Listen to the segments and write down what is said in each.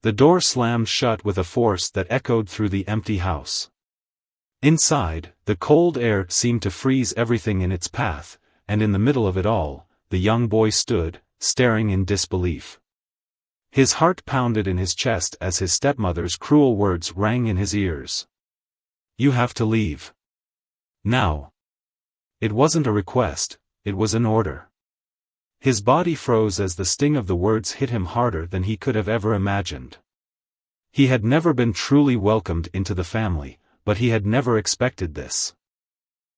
The door slammed shut with a force that echoed through the empty house. Inside, the cold air seemed to freeze everything in its path, and in the middle of it all, the young boy stood, staring in disbelief. His heart pounded in his chest as his stepmother's cruel words rang in his ears. "You have to leave. Now." It wasn't a request, it was an order. His body froze as the sting of the words hit him harder than he could have ever imagined. He had never been truly welcomed into the family, but he had never expected this.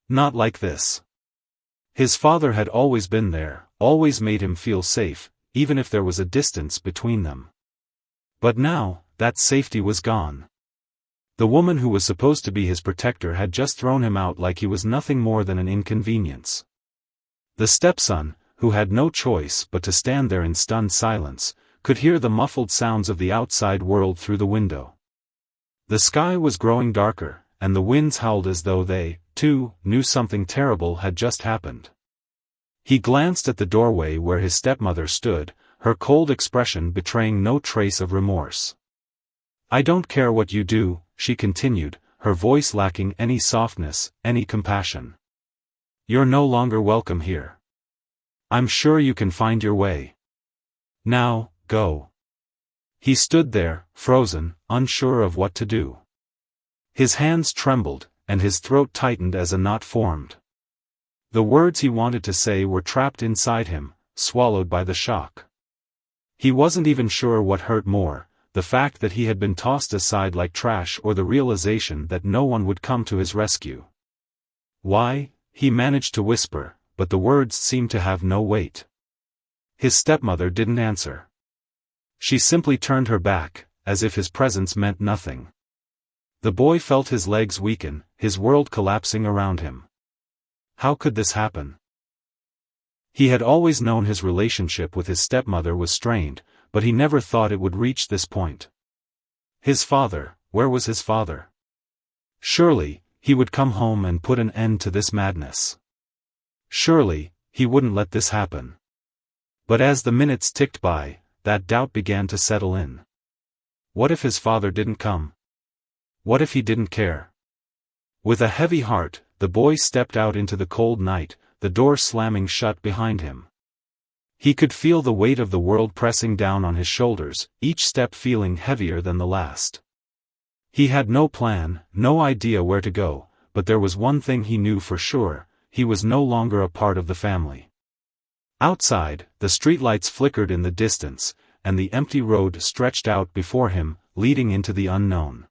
Not like this. His father had always been there, always made him feel safe, even if there was a distance between them. But now, that safety was gone. The woman who was supposed to be his protector had just thrown him out like he was nothing more than an inconvenience. The stepson, who had no choice but to stand there in stunned silence, could hear the muffled sounds of the outside world through the window. The sky was growing darker, and the winds howled as though they, too, knew something terrible had just happened. He glanced at the doorway where his stepmother stood, her cold expression betraying no trace of remorse. "I don't care what you do," she continued, her voice lacking any softness, any compassion. "You're no longer welcome here. I'm sure you can find your way. Now, go." He stood there, frozen, unsure of what to do. His hands trembled, and his throat tightened as a knot formed. The words he wanted to say were trapped inside him, swallowed by the shock. He wasn't even sure what hurt more, the fact that he had been tossed aside like trash or the realization that no one would come to his rescue. "Why?" he managed to whisper, but the words seemed to have no weight. His stepmother didn't answer. She simply turned her back, as if his presence meant nothing. The boy felt his legs weaken, his world collapsing around him. How could this happen? He had always known his relationship with his stepmother was strained, but he never thought it would reach this point. His father, where was his father? Surely, he would come home and put an end to this madness. Surely, he wouldn't let this happen. But as the minutes ticked by, that doubt began to settle in. What if his father didn't come? What if he didn't care? With a heavy heart, the boy stepped out into the cold night, the door slamming shut behind him. He could feel the weight of the world pressing down on his shoulders, each step feeling heavier than the last. He had no plan, no idea where to go, but there was one thing he knew for sure: he was no longer a part of the family. Outside, the streetlights flickered in the distance, and the empty road stretched out before him, leading into the unknown.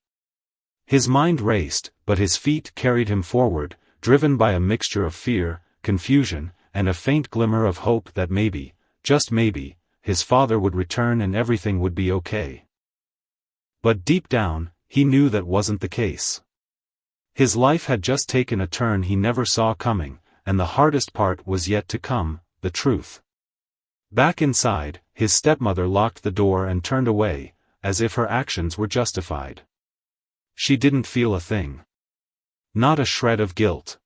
His mind raced, but his feet carried him forward, driven by a mixture of fear, confusion, and a faint glimmer of hope that maybe, just maybe, his father would return and everything would be okay. But deep down, he knew that wasn't the case. His life had just taken a turn he never saw coming, and the hardest part was yet to come, the truth. Back inside, his stepmother locked the door and turned away, as if her actions were justified. She didn't feel a thing. Not a shred of guilt.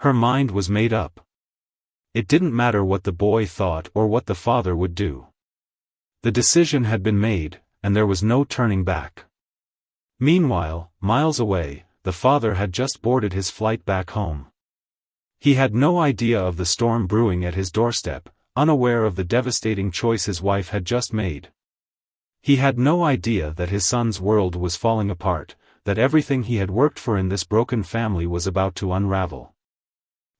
Her mind was made up. It didn't matter what the boy thought or what the father would do. The decision had been made, and there was no turning back. Meanwhile, miles away, the father had just boarded his flight back home. He had no idea of the storm brewing at his doorstep, unaware of the devastating choice his wife had just made. He had no idea that his son's world was falling apart, that everything he had worked for in this broken family was about to unravel.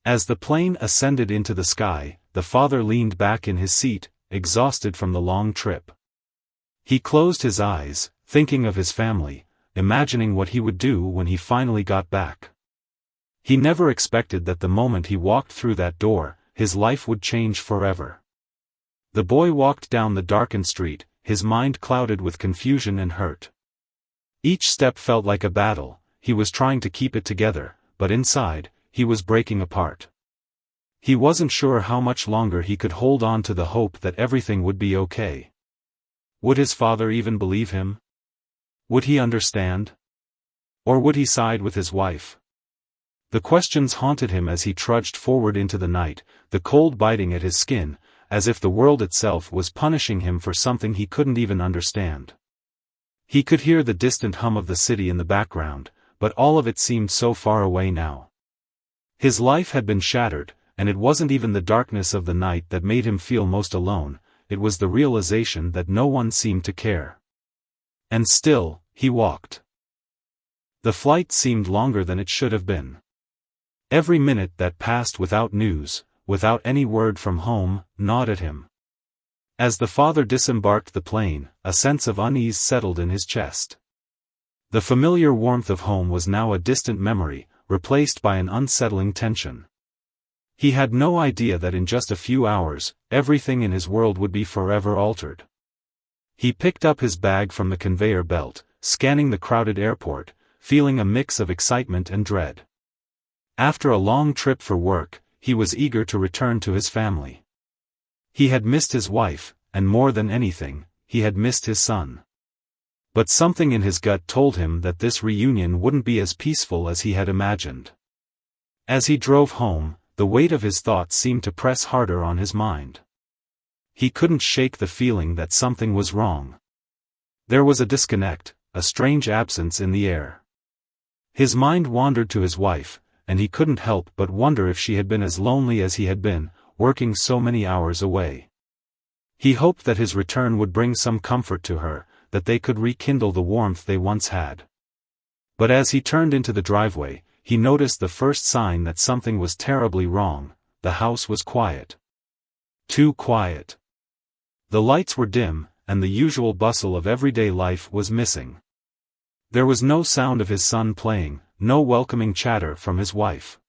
As the plane ascended into the sky, the father leaned back in his seat, exhausted from the long trip. He closed his eyes, thinking of his family, imagining what he would do when he finally got back. He never expected that the moment he walked through that door, his life would change forever. The boy walked down the darkened street, his mind clouded with confusion and hurt. Each step felt like a battle. He was trying to keep it together, but inside, he was breaking apart. He wasn't sure how much longer he could hold on to the hope that everything would be okay. Would his father even believe him? Would he understand? Or would he side with his wife? The questions haunted him as he trudged forward into the night, the cold biting at his skin, as if the world itself was punishing him for something he couldn't even understand. He could hear the distant hum of the city in the background, but all of it seemed so far away now. His life had been shattered, and it wasn't even the darkness of the night that made him feel most alone, it was the realization that no one seemed to care. And still, he walked. The flight seemed longer than it should have been. Every minute that passed without news, without any word from home, gnawed at him. As the father disembarked the plane, a sense of unease settled in his chest. The familiar warmth of home was now a distant memory, replaced by an unsettling tension. He had no idea that in just a few hours, everything in his world would be forever altered. He picked up his bag from the conveyor belt, scanning the crowded airport, feeling a mix of excitement and dread. After a long trip for work, he was eager to return to his family. He had missed his wife, and more than anything, he had missed his son. But something in his gut told him that this reunion wouldn't be as peaceful as he had imagined. As he drove home, the weight of his thoughts seemed to press harder on his mind. He couldn't shake the feeling that something was wrong. There was a disconnect, a strange absence in the air. His mind wandered to his wife, and he couldn't help but wonder if she had been as lonely as he had been, working so many hours away. He hoped that his return would bring some comfort to her, that they could rekindle the warmth they once had. But as he turned into the driveway, he noticed the first sign that something was terribly wrong. The house was quiet. Too quiet. The lights were dim, and the usual bustle of everyday life was missing. There was no sound of his son playing, no welcoming chatter from his wife.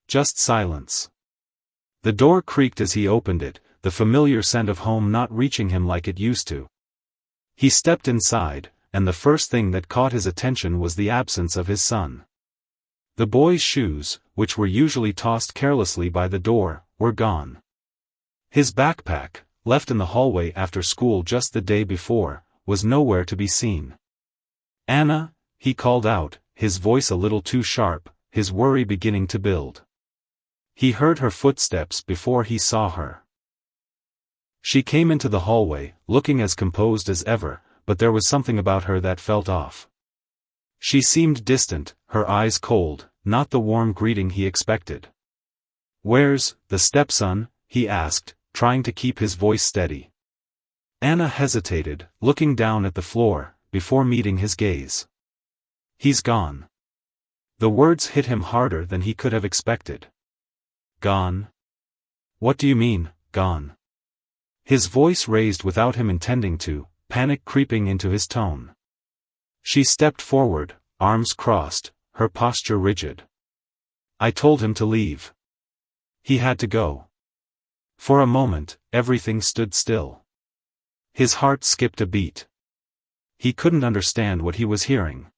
Just silence. The door creaked as he opened it, the familiar scent of home not reaching him like it used to. He stepped inside, and the first thing that caught his attention was the absence of his son. The boy's shoes, which were usually tossed carelessly by the door, were gone. His backpack, left in the hallway after school just the day before, was nowhere to be seen. "Anna," he called out, his voice a little too sharp, his worry beginning to build. He heard her footsteps before he saw her. She came into the hallway, looking as composed as ever, but there was something about her that felt off. She seemed distant, her eyes cold, not the warm greeting he expected. "Where's the stepson?" he asked, trying to keep his voice steady. Anna hesitated, looking down at the floor, before meeting his gaze. "He's gone." The words hit him harder than he could have expected. "Gone? What do you mean, gone?" His voice raised without him intending to, panic creeping into his tone. She stepped forward, arms crossed, her posture rigid. "I told him to leave. He had to go." For a moment, everything stood still. His heart skipped a beat. He couldn't understand what he was hearing.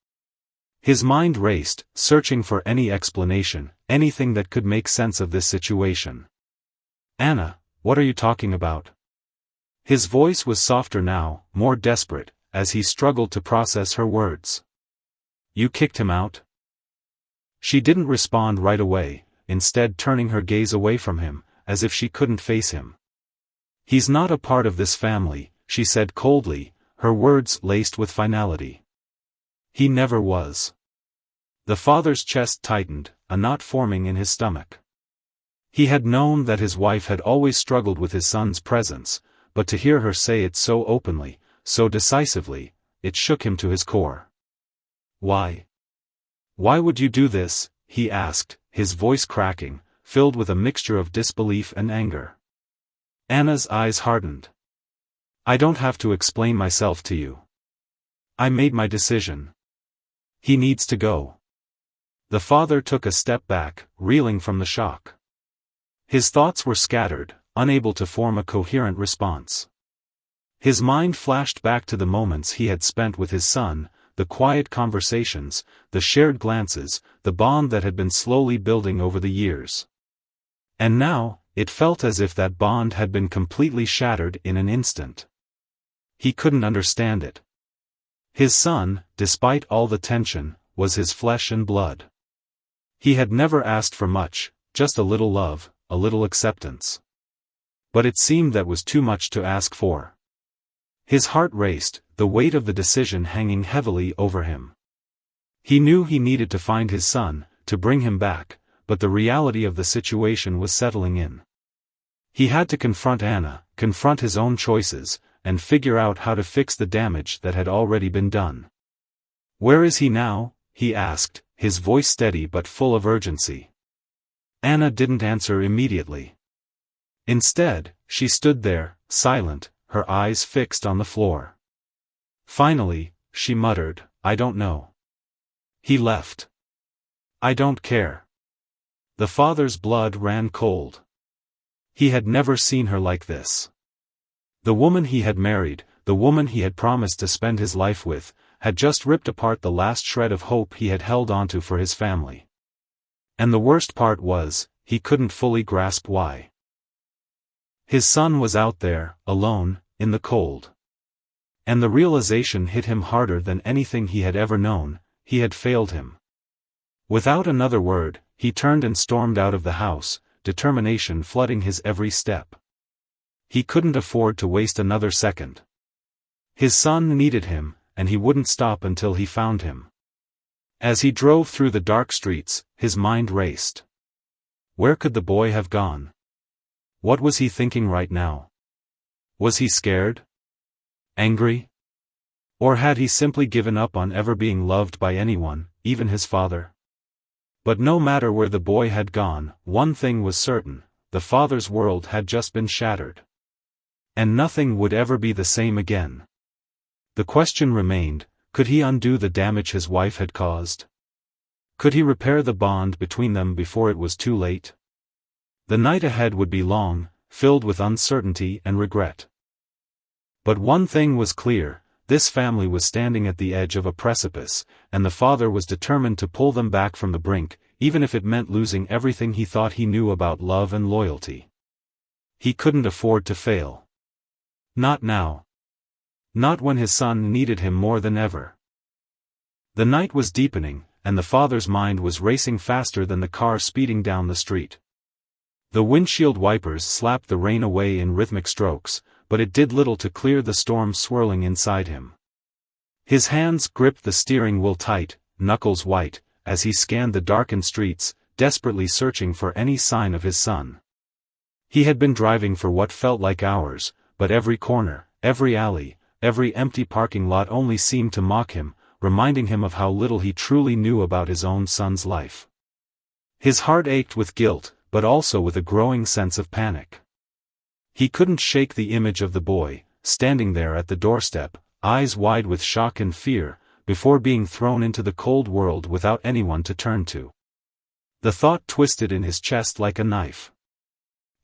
His mind raced, searching for any explanation, anything that could make sense of this situation. "Anna, what are you talking about?" His voice was softer now, more desperate, as he struggled to process her words. "You kicked him out?" She didn't respond right away, instead turning her gaze away from him, as if she couldn't face him. "He's not a part of this family," she said coldly, her words laced with finality. "He never was." The father's chest tightened, a knot forming in his stomach. He had known that his wife had always struggled with his son's presence, but to hear her say it so openly, so decisively, it shook him to his core. "Why? Why would you do this?" he asked, his voice cracking, filled with a mixture of disbelief and anger. Anna's eyes hardened. "I don't have to explain myself to you. I made my decision. He needs to go." The father took a step back, reeling from the shock. His thoughts were scattered, unable to form a coherent response. His mind flashed back to the moments he had spent with his son, the quiet conversations, the shared glances, the bond that had been slowly building over the years. And now, it felt as if that bond had been completely shattered in an instant. He couldn't understand it. His son, despite all the tension, was his flesh and blood. He had never asked for much, just a little love, a little acceptance. But it seemed that was too much to ask for. His heart raced, the weight of the decision hanging heavily over him. He knew he needed to find his son, to bring him back, but the reality of the situation was settling in. He had to confront Anna, confront his own choices, and figure out how to fix the damage that had already been done. "Where is he now?" he asked, his voice steady but full of urgency. Anna didn't answer immediately. Instead, she stood there, silent, her eyes fixed on the floor. Finally, she muttered, "I don't know. He left. I don't care." The father's blood ran cold. He had never seen her like this. The woman he had married, the woman he had promised to spend his life with, had just ripped apart the last shred of hope he had held onto for his family. And the worst part was, he couldn't fully grasp why. His son was out there, alone, in the cold. And the realization hit him harder than anything he had ever known. He had failed him. Without another word, he turned and stormed out of the house, determination flooding his every step. He couldn't afford to waste another second. His son needed him, and he wouldn't stop until he found him. As he drove through the dark streets, his mind raced. Where could the boy have gone? What was he thinking right now? Was he scared? Angry? Or had he simply given up on ever being loved by anyone, even his father? But no matter where the boy had gone, one thing was certain: the father's world had just been shattered. And nothing would ever be the same again. The question remained, could he undo the damage his wife had caused? Could he repair the bond between them before it was too late? The night ahead would be long, filled with uncertainty and regret. But one thing was clear: this family was standing at the edge of a precipice, and the father was determined to pull them back from the brink, even if it meant losing everything he thought he knew about love and loyalty. He couldn't afford to fail. Not now. Not when his son needed him more than ever. The night was deepening, and the father's mind was racing faster than the car speeding down the street. The windshield wipers slapped the rain away in rhythmic strokes, but it did little to clear the storm swirling inside him. His hands gripped the steering wheel tight, knuckles white, as he scanned the darkened streets, desperately searching for any sign of his son. He had been driving for what felt like hours, but every corner, every alley, every empty parking lot only seemed to mock him, reminding him of how little he truly knew about his own son's life. His heart ached with guilt, but also with a growing sense of panic. He couldn't shake the image of the boy, standing there at the doorstep, eyes wide with shock and fear, before being thrown into the cold world without anyone to turn to. The thought twisted in his chest like a knife.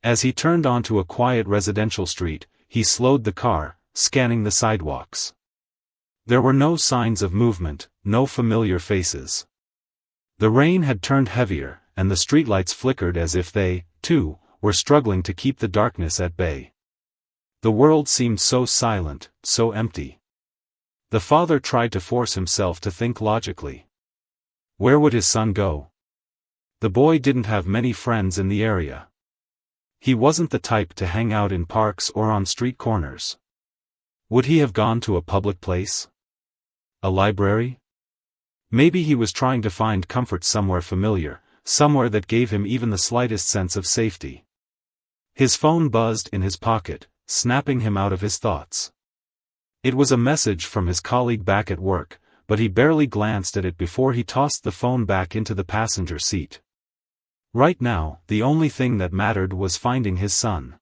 As he turned onto a quiet residential street, he slowed the car, scanning the sidewalks. There were no signs of movement, no familiar faces. The rain had turned heavier, and the streetlights flickered as if they, too, were struggling to keep the darkness at bay. The world seemed so silent, so empty. The father tried to force himself to think logically. Where would his son go? The boy didn't have many friends in the area. He wasn't the type to hang out in parks or on street corners. Would he have gone to a public place? A library? Maybe he was trying to find comfort somewhere familiar, somewhere that gave him even the slightest sense of safety. His phone buzzed in his pocket, snapping him out of his thoughts. It was a message from his colleague back at work, but he barely glanced at it before he tossed the phone back into the passenger seat. Right now, the only thing that mattered was finding his son.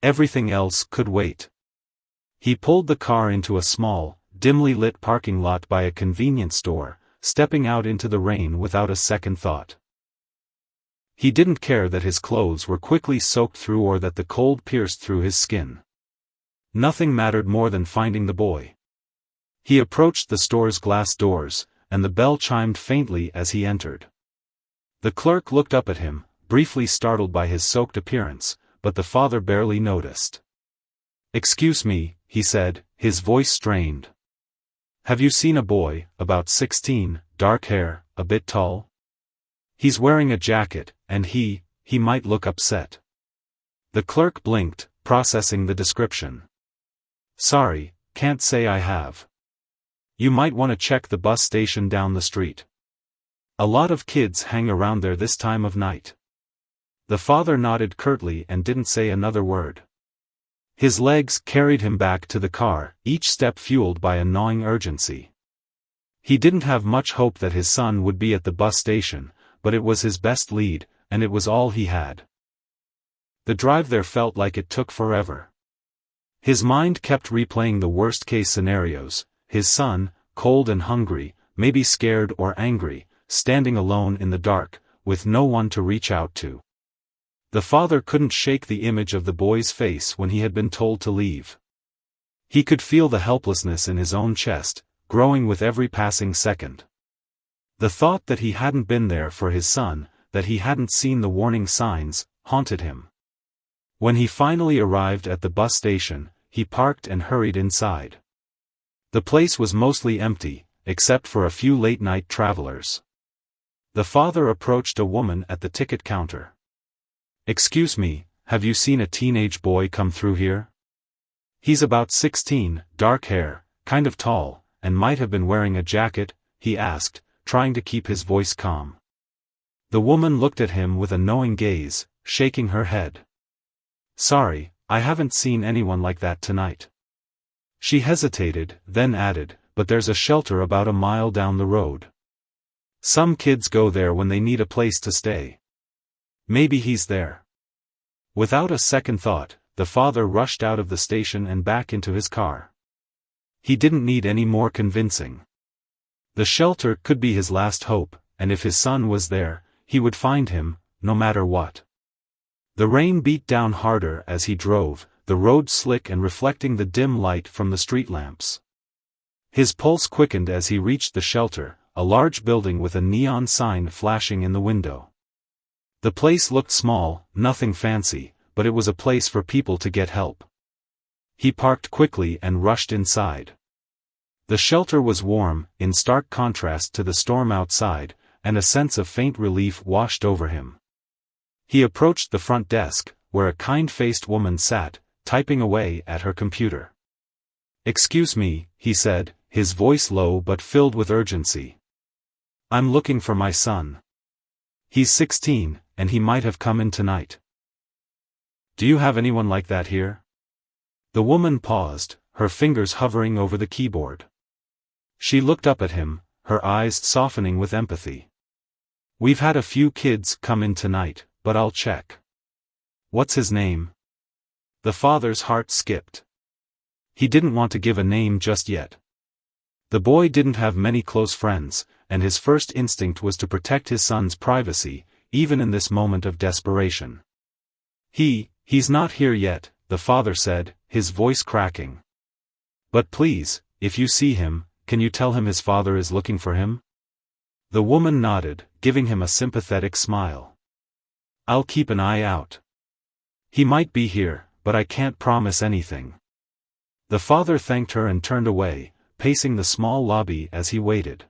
Everything else could wait. He pulled the car into a small, dimly lit parking lot by a convenience store, stepping out into the rain without a second thought. He didn't care that his clothes were quickly soaked through or that the cold pierced through his skin. Nothing mattered more than finding the boy. He approached the store's glass doors, and the bell chimed faintly as he entered. The clerk looked up at him, briefly startled by his soaked appearance, but the father barely noticed. "Excuse me," he said, his voice strained. "Have you seen a boy, about 16, dark hair, a bit tall? He's wearing a jacket, and he might look upset." The clerk blinked, processing the description. "Sorry, can't say I have. You might want to check the bus station down the street. A lot of kids hang around there this time of night." The father nodded curtly and didn't say another word. His legs carried him back to the car, each step fueled by a gnawing urgency. He didn't have much hope that his son would be at the bus station, but it was his best lead, and it was all he had. The drive there felt like it took forever. His mind kept replaying the worst-case scenarios: his son, cold and hungry, maybe scared or angry, standing alone in the dark, with no one to reach out to. The father couldn't shake the image of the boy's face when he had been told to leave. He could feel the helplessness in his own chest, growing with every passing second. The thought that he hadn't been there for his son, that he hadn't seen the warning signs, haunted him. When he finally arrived at the bus station, he parked and hurried inside. The place was mostly empty, except for a few late-night travelers. The father approached a woman at the ticket counter. "Excuse me, have you seen a teenage boy come through here? He's about 16, dark hair, kind of tall, and might have been wearing a jacket," he asked, trying to keep his voice calm. The woman looked at him with a knowing gaze, shaking her head. "Sorry, I haven't seen anyone like that tonight." She hesitated, then added, "But there's a shelter about a mile down the road. Some kids go there when they need a place to stay. Maybe he's there." Without a second thought, the father rushed out of the station and back into his car. He didn't need any more convincing. The shelter could be his last hope, and if his son was there, he would find him, no matter what. The rain beat down harder as he drove, the road slick and reflecting the dim light from the street lamps. His pulse quickened as he reached the shelter, a large building with a neon sign flashing in the window. The place looked small, nothing fancy, but it was a place for people to get help. He parked quickly and rushed inside. The shelter was warm, in stark contrast to the storm outside, and a sense of faint relief washed over him. He approached the front desk, where a kind-faced woman sat, typing away at her computer. "Excuse me," he said, his voice low but filled with urgency. "I'm looking for my son. He's 16, and he might have come in tonight. Do you have anyone like that here?" The woman paused, her fingers hovering over the keyboard. She looked up at him, her eyes softening with empathy. "We've had a few kids come in tonight, but I'll check." "What's his name?" The father's heart skipped. He didn't want to give a name just yet. The boy didn't have many close friends, and his first instinct was to protect his son's privacy, even in this moment of desperation. He's not here yet," the father said, his voice cracking. "But please, if you see him, can you tell him his father is looking for him?" The woman nodded, giving him a sympathetic smile. "I'll keep an eye out. He might be here, but I can't promise anything." The father thanked her and turned away, pacing the small lobby as he waited.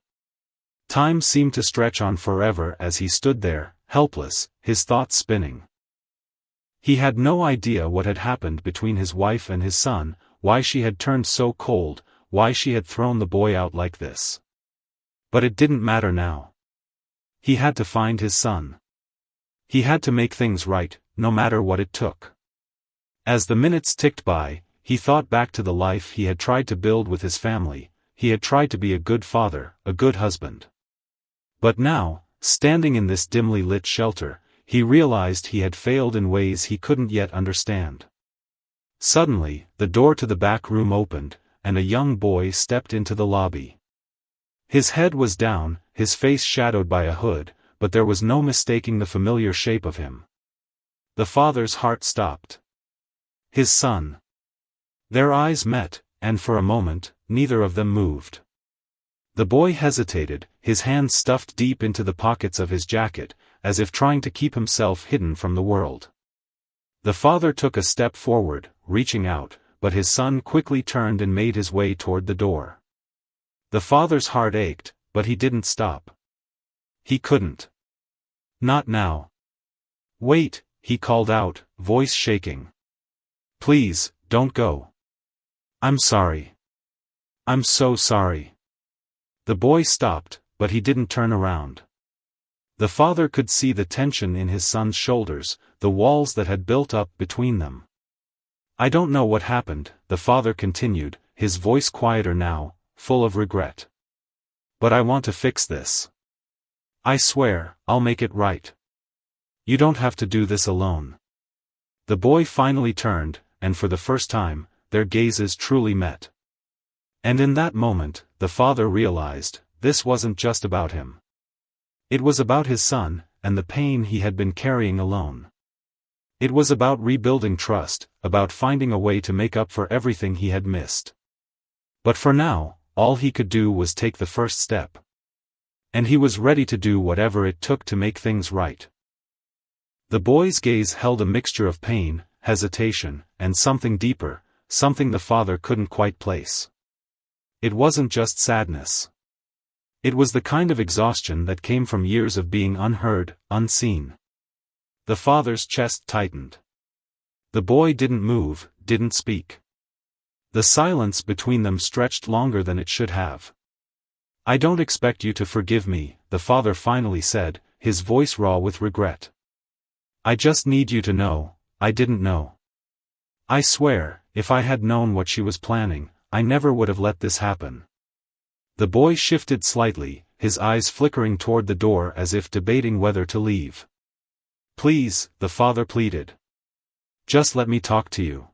Time seemed to stretch on forever as he stood there, helpless, his thoughts spinning. He had no idea what had happened between his wife and his son, why she had turned so cold, why she had thrown the boy out like this. But it didn't matter now. He had to find his son. He had to make things right, no matter what it took. As the minutes ticked by, he thought back to the life he had tried to build with his family. He had tried to be a good father, a good husband. But now, standing in this dimly lit shelter, he realized he had failed in ways he couldn't yet understand. Suddenly, the door to the back room opened, and a young boy stepped into the lobby. His head was down, his face shadowed by a hood, but there was no mistaking the familiar shape of him. The father's heart stopped. His son. Their eyes met, and for a moment, neither of them moved. The boy hesitated, his hands stuffed deep into the pockets of his jacket, as if trying to keep himself hidden from the world. The father took a step forward, reaching out, but his son quickly turned and made his way toward the door. The father's heart ached, but he didn't stop. He couldn't. Not now. "Wait," he called out, voice shaking. "Please, don't go. I'm sorry." I'm so sorry. The boy stopped, but he didn't turn around. The father could see the tension in his son's shoulders, the walls that had built up between them. I don't know what happened, the father continued, his voice quieter now, full of regret. But I want to fix this. I swear, I'll make it right. You don't have to do this alone. The boy finally turned, and for the first time, their gazes truly met. And in that moment, the father realized, this wasn't just about him. It was about his son, and the pain he had been carrying alone. It was about rebuilding trust, about finding a way to make up for everything he had missed. But for now, all he could do was take the first step. And he was ready to do whatever it took to make things right. The boy's gaze held a mixture of pain, hesitation, and something deeper, something the father couldn't quite place. It wasn't just sadness. It was the kind of exhaustion that came from years of being unheard, unseen. The father's chest tightened. The boy didn't move, didn't speak. The silence between them stretched longer than it should have. I don't expect you to forgive me, the father finally said, his voice raw with regret. I just need you to know, I didn't know. I swear, if I had known what she was planning, I never would have let this happen. The boy shifted slightly, his eyes flickering toward the door as if debating whether to leave. Please, the father pleaded. Just let me talk to you.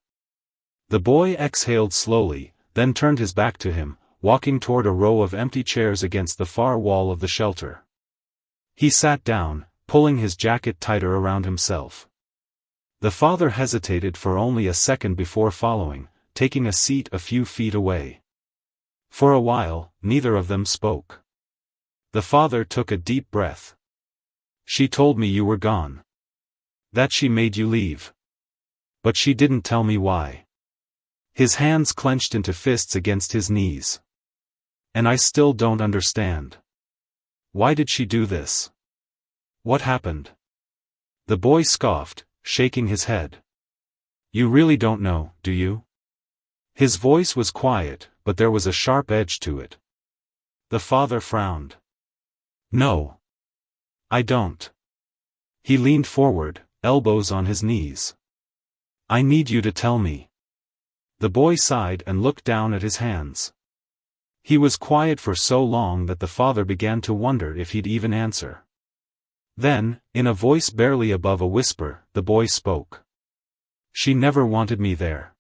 The boy exhaled slowly, then turned his back to him, walking toward a row of empty chairs against the far wall of the shelter. He sat down, pulling his jacket tighter around himself. The father hesitated for only a second before following, taking a seat a few feet away. For a while, neither of them spoke. The father took a deep breath. She told me you were gone. That she made you leave. But she didn't tell me why. His hands clenched into fists against his knees. And I still don't understand. Why did she do this? What happened? The boy scoffed, shaking his head. You really don't know, do you? His voice was quiet, but there was a sharp edge to it. The father frowned. No. I don't. He leaned forward, elbows on his knees. I need you to tell me. The boy sighed and looked down at his hands. He was quiet for so long that the father began to wonder if he'd even answer. Then, in a voice barely above a whisper, the boy spoke. She never wanted me there.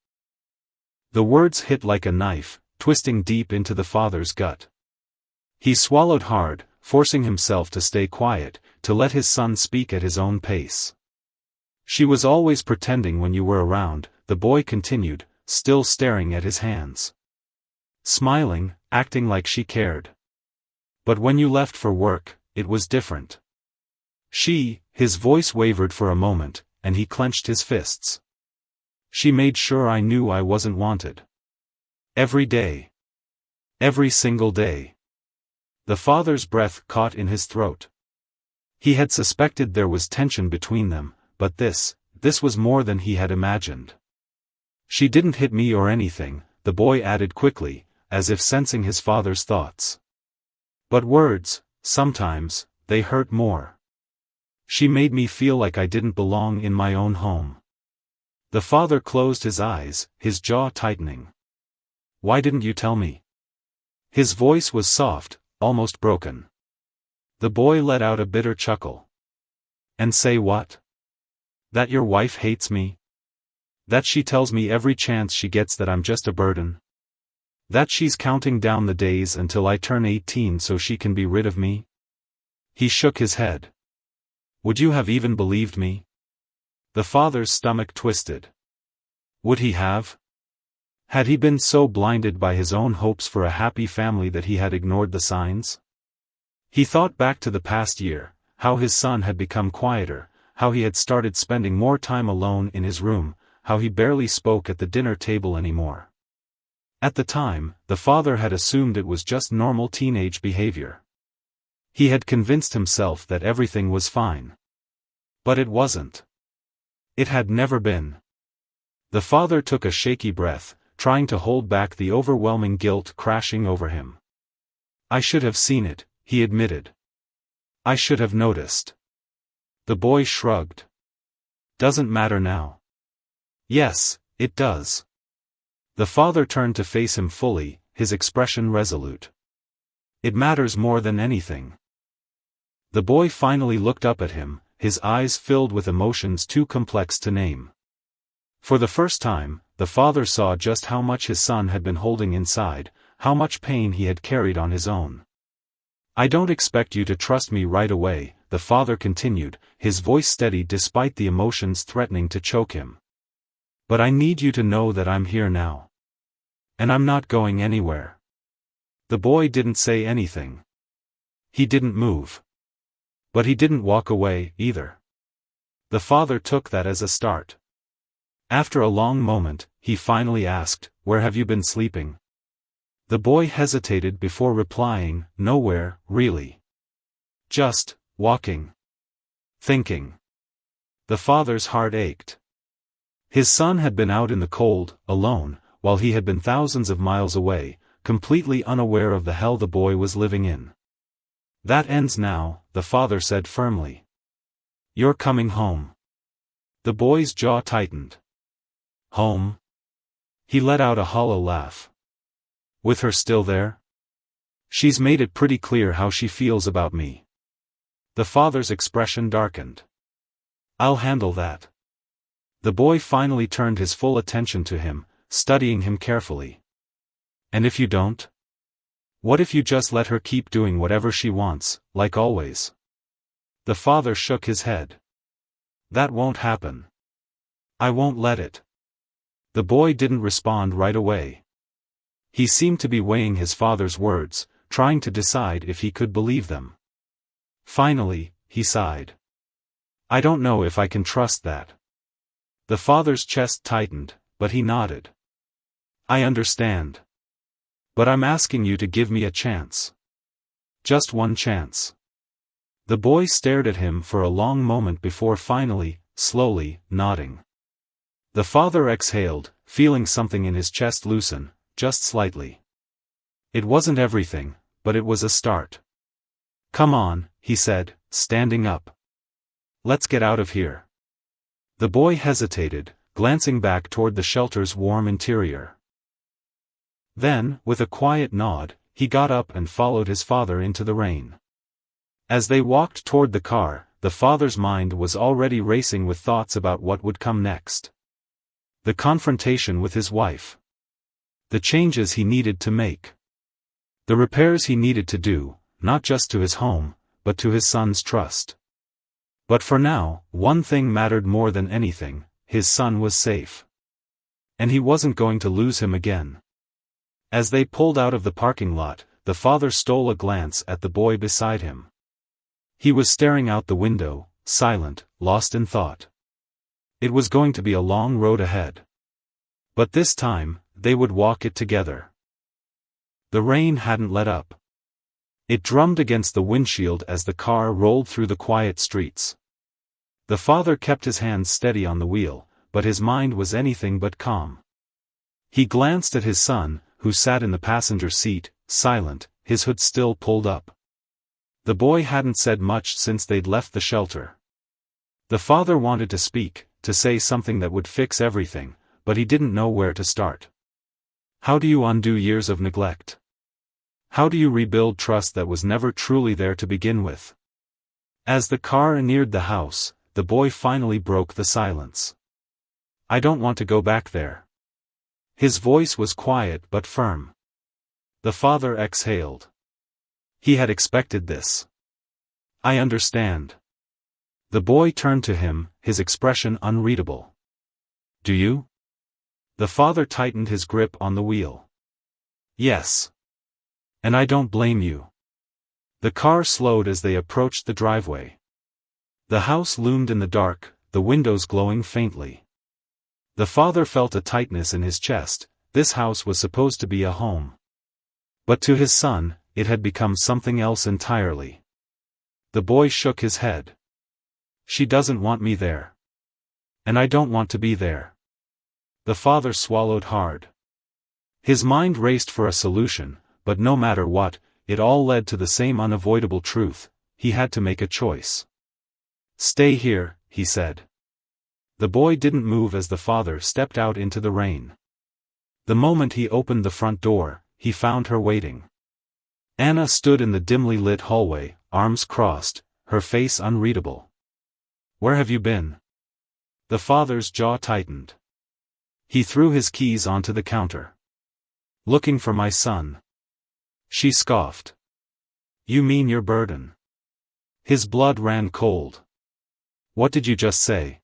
The words hit like a knife, twisting deep into the father's gut. He swallowed hard, forcing himself to stay quiet, to let his son speak at his own pace. She was always pretending when you were around, the boy continued, still staring at his hands. Smiling, acting like she cared. But when you left for work, it was different. His voice wavered for a moment, and he clenched his fists. She made sure I knew I wasn't wanted. Every day. Every single day. The father's breath caught in his throat. He had suspected there was tension between them, but this was more than he had imagined. She didn't hit me or anything, the boy added quickly, as if sensing his father's thoughts. But words, sometimes, they hurt more. She made me feel like I didn't belong in my own home. The father closed his eyes, his jaw tightening. Why didn't you tell me? His voice was soft, almost broken. The boy let out a bitter chuckle. And say what? That your wife hates me? That she tells me every chance she gets that I'm just a burden? That she's counting down the days until I turn 18 so she can be rid of me? He shook his head. Would you have even believed me? The father's stomach twisted. Would he have? Had he been so blinded by his own hopes for a happy family that he had ignored the signs? He thought back to the past year, how his son had become quieter, how he had started spending more time alone in his room, how he barely spoke at the dinner table anymore. At the time, the father had assumed it was just normal teenage behavior. He had convinced himself that everything was fine. But it wasn't. It had never been. The father took a shaky breath, trying to hold back the overwhelming guilt crashing over him. "I should have seen it," he admitted. "I should have noticed." The boy shrugged. "Doesn't matter now." "Yes, it does." The father turned to face him fully, his expression resolute. "It matters more than anything." The boy finally looked up at him, his eyes filled with emotions too complex to name. For the first time, the father saw just how much his son had been holding inside, how much pain he had carried on his own. "I don't expect you to trust me right away," the father continued, his voice steady despite the emotions threatening to choke him. "But I need you to know that I'm here now. And I'm not going anywhere." The boy didn't say anything. He didn't move. But he didn't walk away, either. The father took that as a start. After a long moment, he finally asked, "Where have you been sleeping?" The boy hesitated before replying, "Nowhere, really. Just walking. Thinking." The father's heart ached. His son had been out in the cold, alone, while he had been thousands of miles away, completely unaware of the hell the boy was living in. "That ends now," the father said firmly. "You're coming home." The boy's jaw tightened. "Home?" He let out a hollow laugh. "With her still there? She's made it pretty clear how she feels about me." The father's expression darkened. "I'll handle that." The boy finally turned his full attention to him, studying him carefully. "And if you don't? What if you just let her keep doing whatever she wants, like always?" The father shook his head. "That won't happen. I won't let it." The boy didn't respond right away. He seemed to be weighing his father's words, trying to decide if he could believe them. Finally, he sighed. "I don't know if I can trust that." The father's chest tightened, but he nodded. "I understand. But I'm asking you to give me a chance. Just one chance." The boy stared at him for a long moment before finally, slowly, nodding. The father exhaled, feeling something in his chest loosen, just slightly. It wasn't everything, but it was a start. "Come on," he said, standing up. "Let's get out of here." The boy hesitated, glancing back toward the shelter's warm interior. Then, with a quiet nod, he got up and followed his father into the rain. As they walked toward the car, the father's mind was already racing with thoughts about what would come next. The confrontation with his wife. The changes he needed to make. The repairs he needed to do, not just to his home, but to his son's trust. But for now, one thing mattered more than anything: his son was safe. And he wasn't going to lose him again. As they pulled out of the parking lot, the father stole a glance at the boy beside him. He was staring out the window, silent, lost in thought. It was going to be a long road ahead. But this time, they would walk it together. The rain hadn't let up. It drummed against the windshield as the car rolled through the quiet streets. The father kept his hands steady on the wheel, but his mind was anything but calm. He glanced at his son, who sat in the passenger seat, silent, his hood still pulled up. The boy hadn't said much since they'd left the shelter. The father wanted to speak, to say something that would fix everything, but he didn't know where to start. How do you undo years of neglect? How do you rebuild trust that was never truly there to begin with? As the car neared the house, the boy finally broke the silence. "I don't want to go back there." His voice was quiet but firm. The father exhaled. He had expected this. "I understand." The boy turned to him, his expression unreadable. "Do you?" The father tightened his grip on the wheel. "Yes. And I don't blame you." The car slowed as they approached the driveway. The house loomed in the dark, the windows glowing faintly. The father felt a tightness in his chest. This house was supposed to be a home. But to his son, it had become something else entirely. The boy shook his head. "She doesn't want me there. And I don't want to be there." The father swallowed hard. His mind raced for a solution, but no matter what, it all led to the same unavoidable truth: he had to make a choice. "Stay here," he said. The boy didn't move as the father stepped out into the rain. The moment he opened the front door, he found her waiting. Anna stood in the dimly lit hallway, arms crossed, her face unreadable. "Where have you been?" The father's jaw tightened. He threw his keys onto the counter. "Looking for my son." She scoffed. "You mean your burden?" His blood ran cold. "What did you just say?"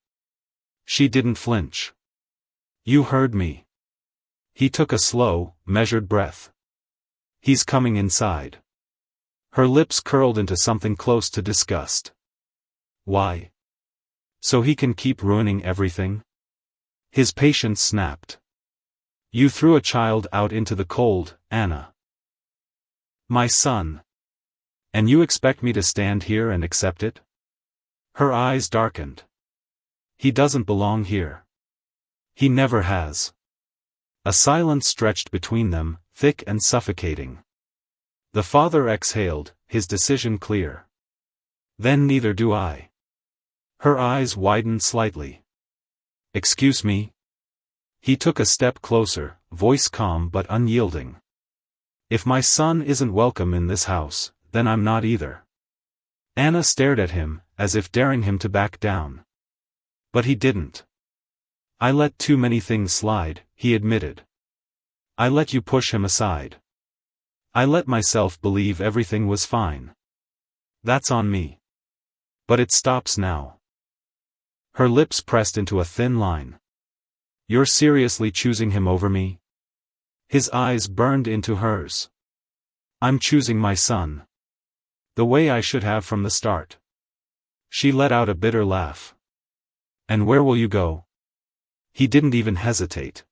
She didn't flinch. "You heard me." He took a slow, measured breath. "He's coming inside." Her lips curled into something close to disgust. "Why? So he can keep ruining everything?" His patience snapped. "You threw a child out into the cold, Anna. My son. And you expect me to stand here and accept it?" Her eyes darkened. "He doesn't belong here. He never has." A silence stretched between them, thick and suffocating. The father exhaled, his decision clear. "Then neither do I." Her eyes widened slightly. "Excuse me?" He took a step closer, voice calm but unyielding. "If my son isn't welcome in this house, then I'm not either." Anna stared at him, as if daring him to back down. But he didn't. "I let too many things slide," he admitted. "I let you push him aside. I let myself believe everything was fine. That's on me. But it stops now." Her lips pressed into a thin line. "You're seriously choosing him over me?" His eyes burned into hers. "I'm choosing my son. The way I should have from the start." She let out a bitter laugh. "And where will you go?" He didn't even hesitate.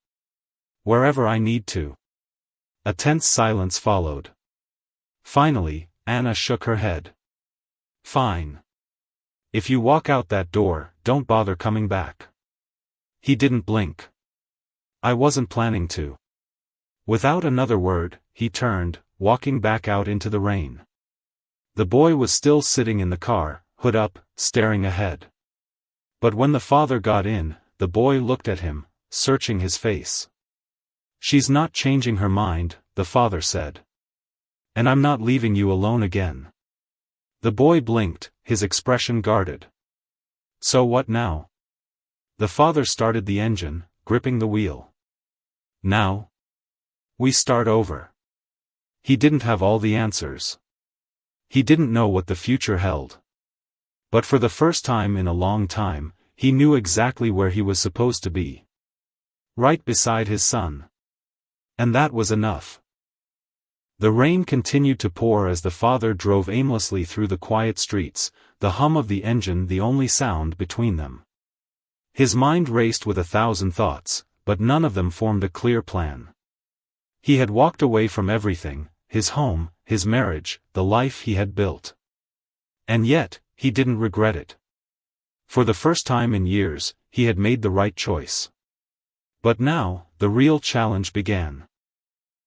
"Wherever I need to." A tense silence followed. Finally, Anna shook her head. "Fine. If you walk out that door, don't bother coming back." He didn't blink. "I wasn't planning to." Without another word, he turned, walking back out into the rain. The boy was still sitting in the car, hood up, staring ahead. But when the father got in, the boy looked at him, searching his face. "She's not changing her mind," the father said. "And I'm not leaving you alone again." The boy blinked, his expression guarded. "So what now?" The father started the engine, gripping the wheel. "Now? We start over." He didn't have all the answers. He didn't know what the future held. But for the first time in a long time, he knew exactly where he was supposed to be. Right beside his son. And that was enough. The rain continued to pour as the father drove aimlessly through the quiet streets, the hum of the engine the only sound between them. His mind raced with 1,000 thoughts, but none of them formed a clear plan. He had walked away from everything, his home, his marriage, the life he had built. And yet, he didn't regret it. For the first time in years, he had made the right choice. But now, the real challenge began.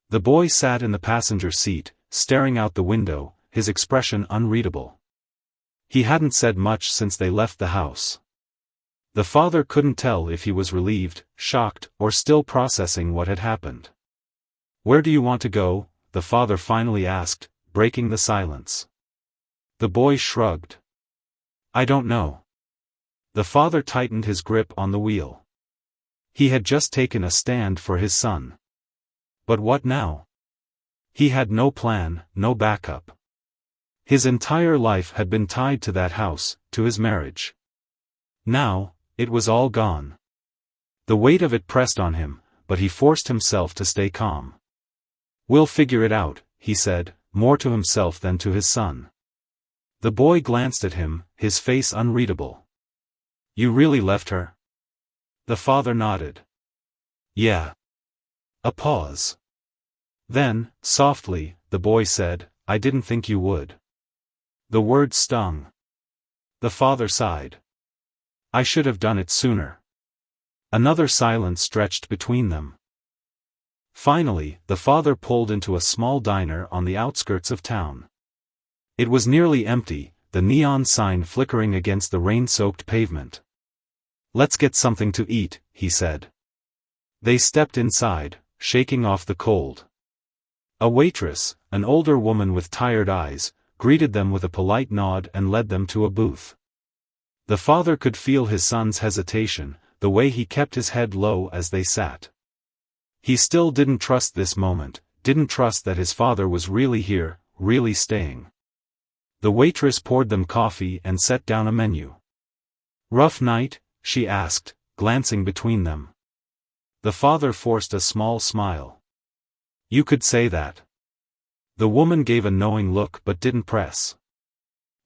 The boy sat in the passenger seat, staring out the window, his expression unreadable. He hadn't said much since they left the house. The father couldn't tell if he was relieved, shocked, or still processing what had happened. "Where do you want to go?" the father finally asked, breaking the silence. The boy shrugged. "I don't know." The father tightened his grip on the wheel. He had just taken a stand for his son. But what now? He had no plan, no backup. His entire life had been tied to that house, to his marriage. Now, it was all gone. The weight of it pressed on him, but he forced himself to stay calm. "We'll figure it out," he said, more to himself than to his son. The boy glanced at him, his face unreadable. "You really left her?" The father nodded. "Yeah." A pause. Then, softly, the boy said, "I didn't think you would." The word stung. The father sighed. "I should have done it sooner." Another silence stretched between them. Finally, the father pulled into a small diner on the outskirts of town. It was nearly empty, the neon sign flickering against the rain-soaked pavement. "Let's get something to eat," he said. They stepped inside, shaking off the cold. A waitress, an older woman with tired eyes, greeted them with a polite nod and led them to a booth. The father could feel his son's hesitation, the way he kept his head low as they sat. He still didn't trust this moment, didn't trust that his father was really here, really staying. The waitress poured them coffee and set down a menu. "Rough night?" she asked, glancing between them. The father forced a small smile. "You could say that." The woman gave a knowing look but didn't press.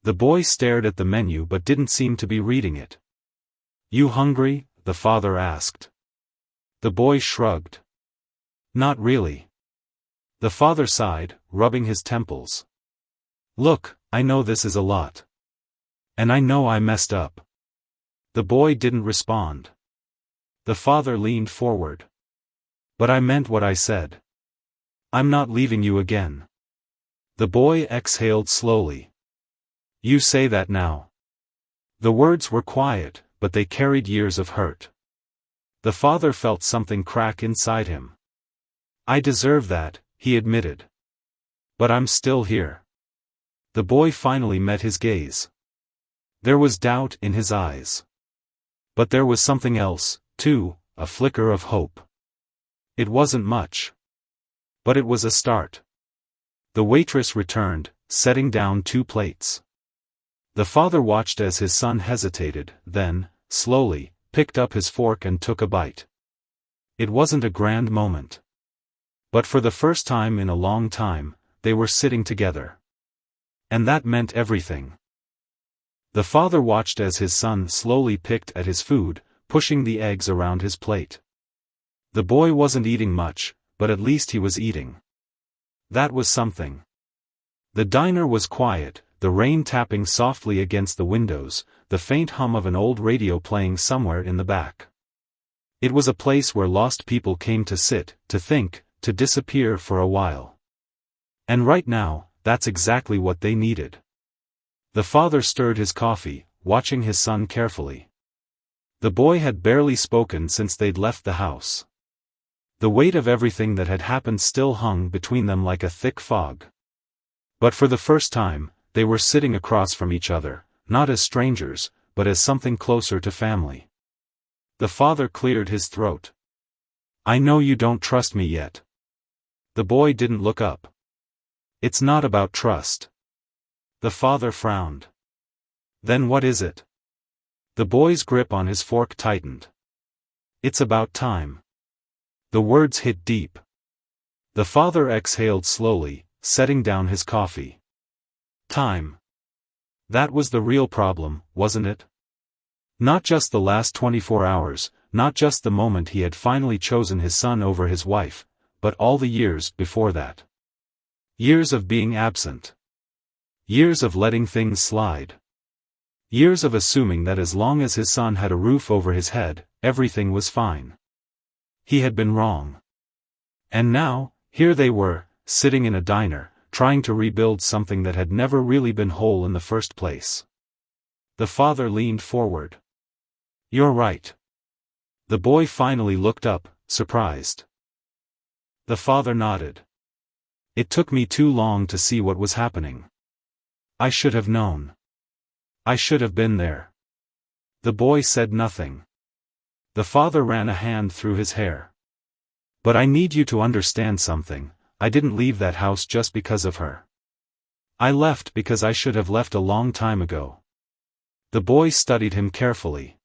The boy stared at the menu but didn't seem to be reading it. "You hungry?" the father asked. The boy shrugged. "Not really." The father sighed, rubbing his temples. "Look, I know this is a lot. And I know I messed up." The boy didn't respond. The father leaned forward. "But I meant what I said. I'm not leaving you again." The boy exhaled slowly. "You say that now." The words were quiet, but they carried years of hurt. The father felt something crack inside him. "I deserve that," he admitted. "But I'm still here." The boy finally met his gaze. There was doubt in his eyes. But there was something else, too, a flicker of hope. It wasn't much. But it was a start. The waitress returned, setting down 2 plates. The father watched as his son hesitated, then, slowly, picked up his fork and took a bite. It wasn't a grand moment. But for the first time in a long time, they were sitting together. And that meant everything. The father watched as his son slowly picked at his food, pushing the eggs around his plate. The boy wasn't eating much, but at least he was eating. That was something. The diner was quiet, the rain tapping softly against the windows, the faint hum of an old radio playing somewhere in the back. It was a place where lost people came to sit, to think, to disappear for a while. And right now, that's exactly what they needed. The father stirred his coffee, watching his son carefully. The boy had barely spoken since they'd left the house. The weight of everything that had happened still hung between them like a thick fog. But for the first time, they were sitting across from each other, not as strangers, but as something closer to family. The father cleared his throat. "I know you don't trust me yet." The boy didn't look up. "It's not about trust." The father frowned. "Then what is it?" The boy's grip on his fork tightened. "It's about time." The words hit deep. The father exhaled slowly, setting down his coffee. Time. That was the real problem, wasn't it? Not just the last 24 hours, not just the moment he had finally chosen his son over his wife, but all the years before that. Years of being absent. Years of letting things slide. Years of assuming that as long as his son had a roof over his head, everything was fine. He had been wrong. And now, here they were, sitting in a diner, trying to rebuild something that had never really been whole in the first place. The father leaned forward. "You're right." The boy finally looked up, surprised. The father nodded. "It took me too long to see what was happening. I should have known. I should have been there." The boy said nothing. The father ran a hand through his hair. "But I need you to understand something. I didn't leave that house just because of her. I left because I should have left a long time ago." The boy studied him carefully.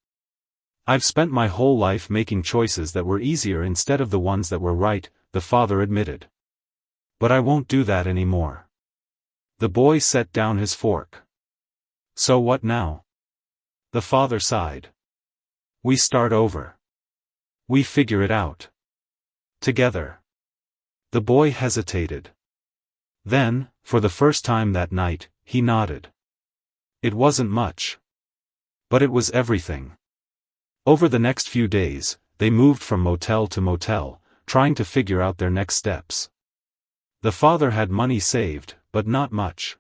"I've spent my whole life making choices that were easier instead of the ones that were right," the father admitted. "But I won't do that anymore." The boy set down his fork. "So what now?" The father sighed. "We start over. We figure it out. Together." The boy hesitated. Then, for the first time that night, he nodded. It wasn't much. But it was everything. Over the next few days, they moved from motel to motel, trying to figure out their next steps. The father had money saved, but not much.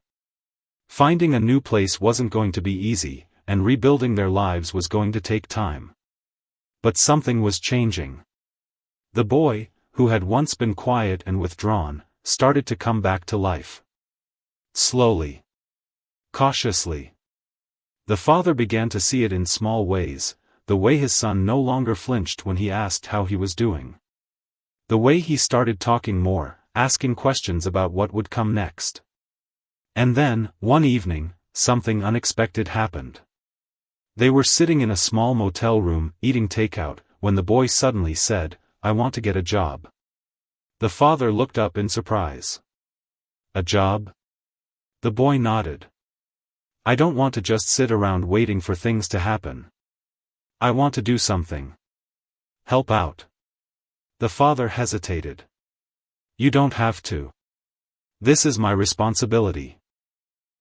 Finding a new place wasn't going to be easy, and rebuilding their lives was going to take time. But something was changing. The boy, who had once been quiet and withdrawn, started to come back to life. Slowly. Cautiously. The father began to see it in small ways, the way his son no longer flinched when he asked how he was doing. The way he started talking more, asking questions about what would come next. And then, one evening, something unexpected happened. They were sitting in a small motel room, eating takeout, when the boy suddenly said, "I want to get a job." The father looked up in surprise. "A job?" The boy nodded. "I don't want to just sit around waiting for things to happen. I want to do something. Help out." The father hesitated. "You don't have to. This is my responsibility."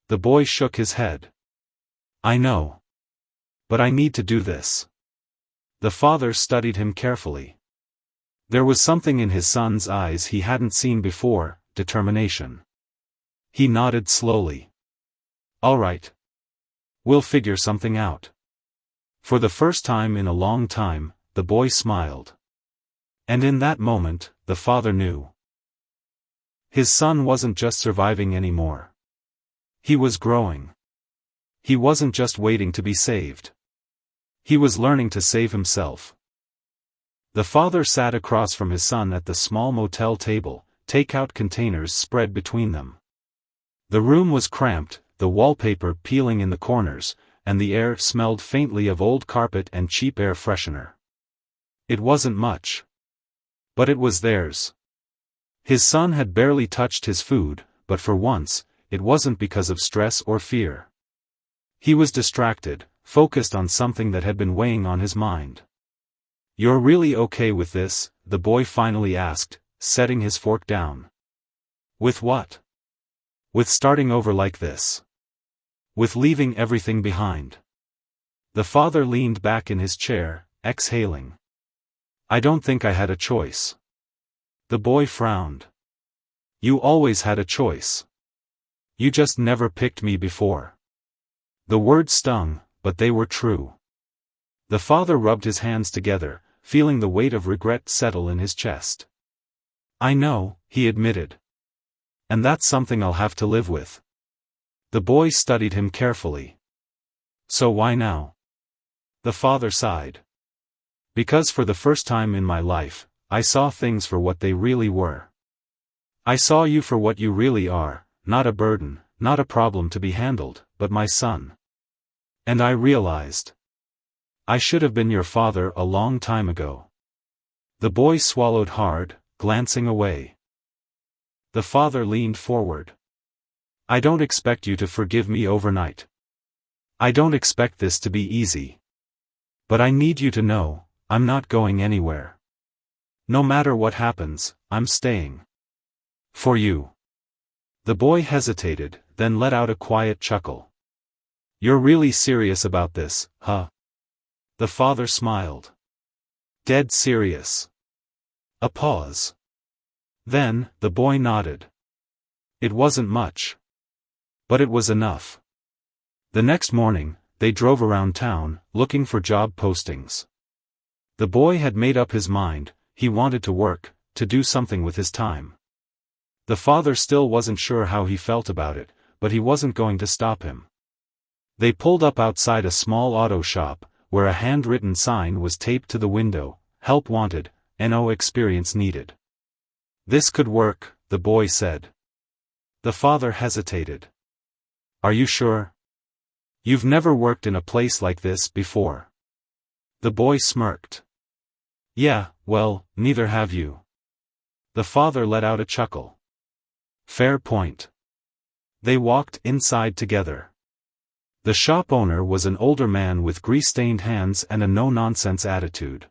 The boy shook his head. "I know. But I need to do this." The father studied him carefully. There was something in his son's eyes he hadn't seen before, determination. He nodded slowly. "All right. We'll figure something out." For the first time in a long time, the boy smiled. And in that moment, the father knew. His son wasn't just surviving anymore. He was growing. He wasn't just waiting to be saved. He was learning to save himself. The father sat across from his son at the small motel table, takeout containers spread between them. The room was cramped, the wallpaper peeling in the corners, and the air smelled faintly of old carpet and cheap air freshener. It wasn't much. But it was theirs. His son had barely touched his food, but for once, it wasn't because of stress or fear. He was distracted, focused on something that had been weighing on his mind. "You're really okay with this?" the boy finally asked, setting his fork down. "With what?" "With starting over like this. With leaving everything behind." The father leaned back in his chair, exhaling. "I don't think I had a choice." The boy frowned. "You always had a choice. You just never picked me before." The words stung, but they were true. The father rubbed his hands together, feeling the weight of regret settle in his chest. "I know," he admitted. "And that's something I'll have to live with." The boy studied him carefully. "So why now?" The father sighed. "Because for the first time in my life, I saw things for what they really were. I saw you for what you really are, not a burden, not a problem to be handled, but my son. And I realized. I should have been your father a long time ago." The boy swallowed hard, glancing away. The father leaned forward. "I don't expect you to forgive me overnight. I don't expect this to be easy. But I need you to know, I'm not going anywhere. No matter what happens, I'm staying. For you." The boy hesitated, then let out a quiet chuckle. "You're really serious about this, huh?" The father smiled. "Dead serious." A pause. Then, the boy nodded. It wasn't much. But it was enough. The next morning, they drove around town, looking for job postings. The boy had made up his mind, he wanted to work, to do something with his time. The father still wasn't sure how he felt about it, but he wasn't going to stop him. They pulled up outside a small auto shop, where a handwritten sign was taped to the window, "Help wanted, no experience needed." "This could work," the boy said. The father hesitated. "Are you sure? You've never worked in a place like this before." The boy smirked. "Yeah, well, neither have you." The father let out a chuckle. "Fair point." They walked inside together. The shop owner was an older man with grease-stained hands and a no-nonsense attitude.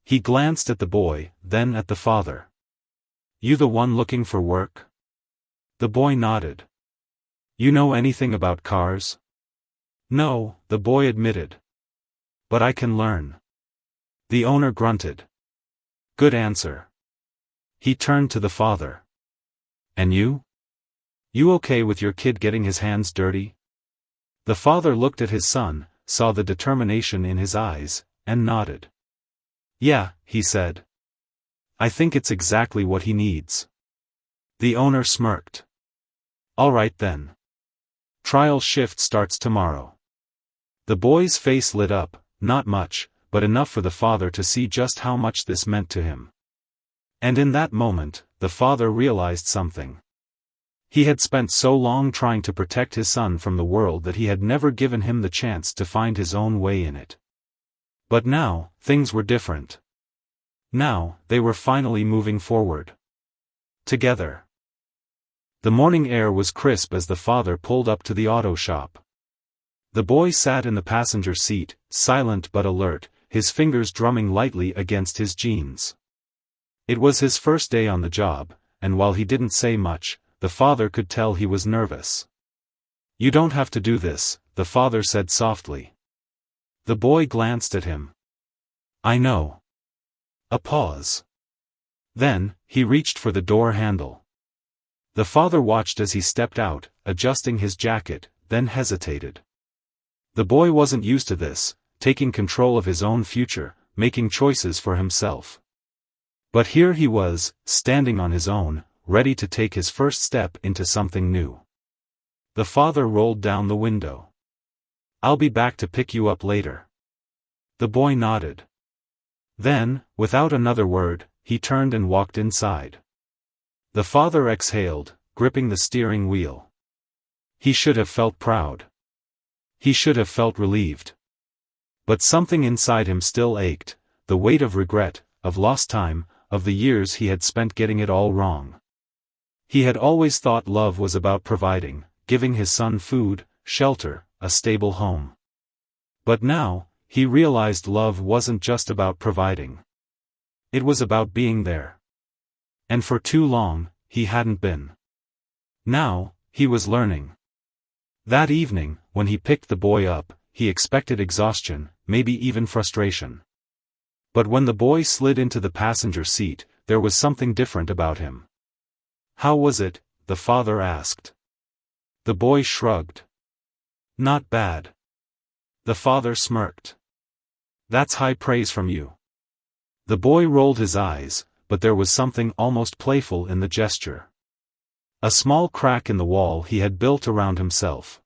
He glanced at the boy, then at the father. "You the one looking for work?" The boy nodded. "You know anything about cars?" "No," the boy admitted. "But I can learn." The owner grunted. "Good answer. He turned to the father. "And you? You okay with your kid getting his hands dirty?" The father looked at his son, saw the determination in his eyes, and nodded. "Yeah," he said. "I think it's exactly what he needs." The owner smirked. "All right then. Trial shift starts tomorrow." The boy's face lit up, not much, but enough for the father to see just how much this meant to him. And in that moment, the father realized something. He had spent so long trying to protect his son from the world that he had never given him the chance to find his own way in it. But now, things were different. Now, they were finally moving forward. Together. The morning air was crisp as the father pulled up to the auto shop. The boy sat in the passenger seat, silent but alert, his fingers drumming lightly against his jeans. It was his first day on the job, and while he didn't say much, the father could tell he was nervous. "You don't have to do this," the father said softly. The boy glanced at him. "I know." A pause. Then, he reached for the door handle. The father watched as he stepped out, adjusting his jacket, then hesitated. The boy wasn't used to this, taking control of his own future, making choices for himself. But here he was, standing on his own, ready to take his first step into something new. The father rolled down the window. "I'll be back to pick you up later." The boy nodded. Then, without another word, he turned and walked inside. The father exhaled, gripping the steering wheel. He should have felt proud. He should have felt relieved. But something inside him still ached, the weight of regret, of lost time, of the years he had spent getting it all wrong. He had always thought love was about providing, giving his son food, shelter, a stable home. But now, he realized love wasn't just about providing. It was about being there. And for too long, he hadn't been. Now, he was learning. That evening, when he picked the boy up, he expected exhaustion, maybe even frustration. But when the boy slid into the passenger seat, there was something different about him. "How was it?" the father asked. The boy shrugged. "Not bad." The father smirked. "That's high praise from you." The boy rolled his eyes, but there was something almost playful in the gesture. A small crack in the wall he had built around himself.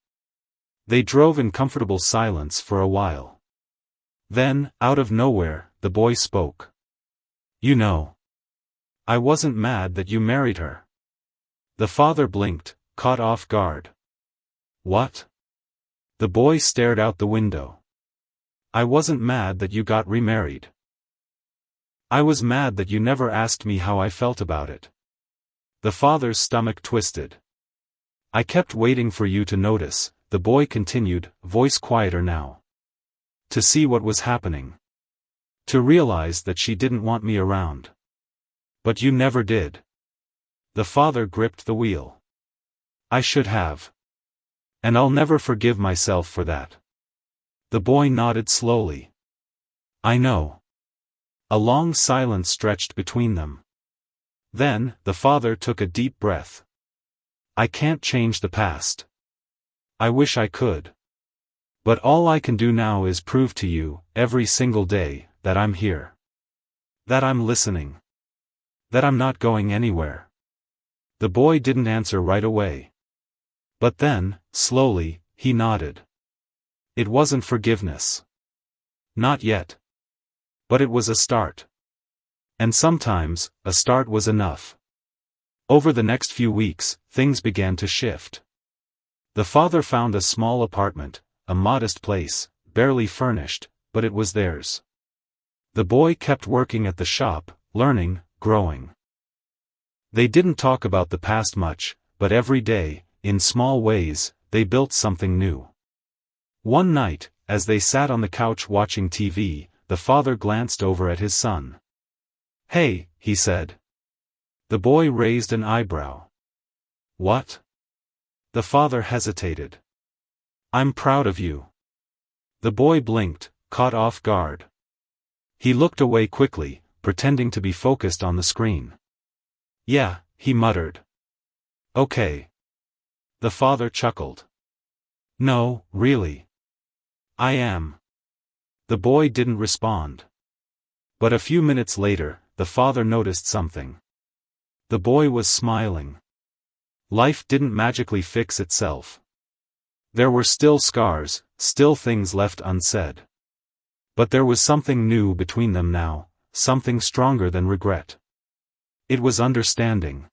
They drove in comfortable silence for a while. Then, out of nowhere, the boy spoke. "You know, I wasn't mad that you married her." The father blinked, caught off guard. "What?" The boy stared out the window. "I wasn't mad that you got remarried. I was mad that you never asked me how I felt about it." The father's stomach twisted. "I kept waiting for you to notice," the boy continued, voice quieter now. "To see what was happening. To realize that she didn't want me around. But you never did." The father gripped the wheel. "I should have. And I'll never forgive myself for that." The boy nodded slowly. "I know." A long silence stretched between them. Then, the father took a deep breath. "I can't change the past. I wish I could. But all I can do now is prove to you, every single day, that I'm here. That I'm listening. That I'm not going anywhere." The boy didn't answer right away. But then, slowly, he nodded. It wasn't forgiveness. Not yet. But it was a start. And sometimes, a start was enough. Over the next few weeks, things began to shift. The father found a small apartment, a modest place, barely furnished, but it was theirs. The boy kept working at the shop, learning, growing. They didn't talk about the past much, but every day, in small ways, they built something new. One night, as they sat on the couch watching TV, the father glanced over at his son. "Hey," he said. The boy raised an eyebrow. "What?" The father hesitated. "I'm proud of you." The boy blinked, caught off guard. He looked away quickly, pretending to be focused on the screen. Yeah, he muttered. Okay. The father chuckled. No, really. I am. The boy didn't respond. But a few minutes later, the father noticed something. The boy was smiling. Life didn't magically fix itself. There were still scars, still things left unsaid. But there was something new between them now, something stronger than regret. It was understanding.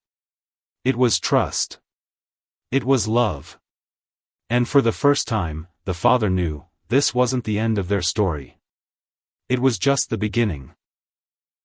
It was trust. It was love. And for the first time, the father knew, this wasn't the end of their story. It was just the beginning.